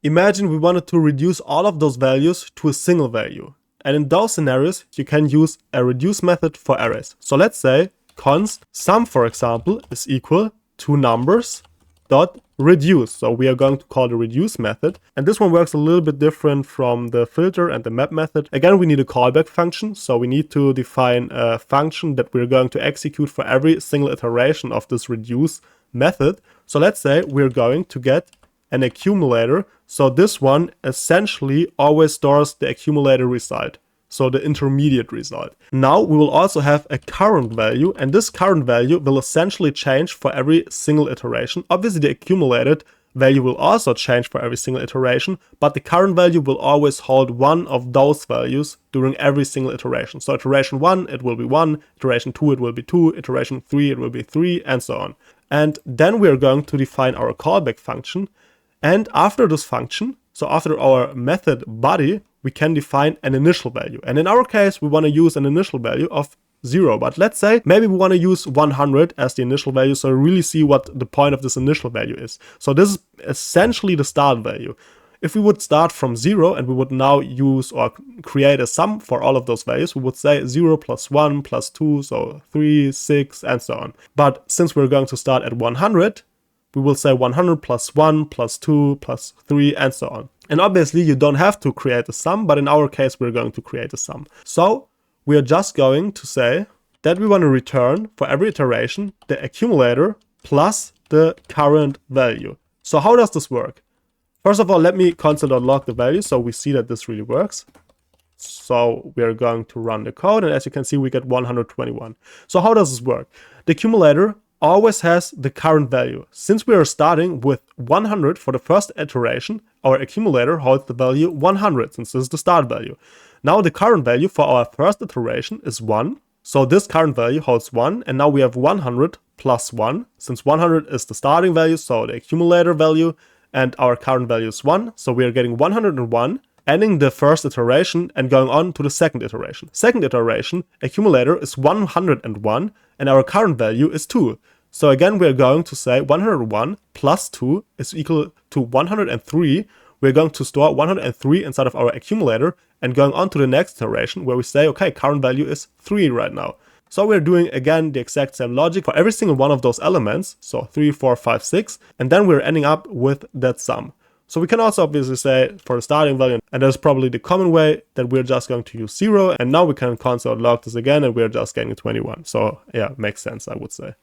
Imagine we wanted to reduce all of those values to a single value. And in those scenarios, you can use a reduce method for arrays. So let's say const sum, for example, is equal to numbers dot reduce. So we are going to call the reduce method. And this one works a little bit different from the filter and the map method. Again, we need a callback function. So we need to define a function that we're going to execute for every single iteration of this reduce method. So let's say we're going to get an accumulator. So this one essentially always stores the accumulator result, so the intermediate result. Now we will also have a current value, and this current value will essentially change for every single iteration. Obviously the accumulated value will also change for every single iteration, but the current value will always hold one of those values during every single iteration. So iteration 1, it will be 1, iteration 2, it will be 2, iteration 3, it will be 3, and so on. And then we are going to define our callback function. And after this function, so after our method body, we can define an initial value. And in our case, we want to use an initial value of 0. But let's say maybe we want to use 100 as the initial value, so really see what the point of this initial value is. So this is essentially the start value. If we would start from 0 and we would now use or create a sum for all of those values, we would say 0 plus 1 plus 2, so 3, 6, and so on. But since we're going to start at 100, we will say 100 plus 1 plus 2 plus 3 and so on. And obviously you don't have to create a sum, but in our case we're going to create a sum. So we are just going to say that we want to return for every iteration the accumulator plus the current value. So how does this work? First of all, let me console.log the value so we see that this really works. So we are going to run the code, and as you can see we get 121. So how does this work? The accumulator always has the current value. Since we are starting with 100 for the first iteration, our accumulator holds the value 100 since this is the start value. Now the current value for our first iteration is 1. So this current value holds 1, and now we have 100 plus 1. Since 100 is the starting value, so the accumulator value, and our current value is 1. So we are getting 101, ending the first iteration and going on to the second iteration. Second iteration, accumulator is 101, and our current value is 2. So again, we're going to say 101 plus 2 is equal to 103. We're going to store 103 inside of our accumulator and going on to the next iteration where we say, okay, current value is 3 right now. So we're doing again the exact same logic for every single one of those elements. So 3, 4, 5, 6, and then we're ending up with that sum. So we can also obviously say for the starting value, and that's probably the common way, that we're just going to use 0. And now we can console log this again and we're just getting 21. So yeah, makes sense, I would say.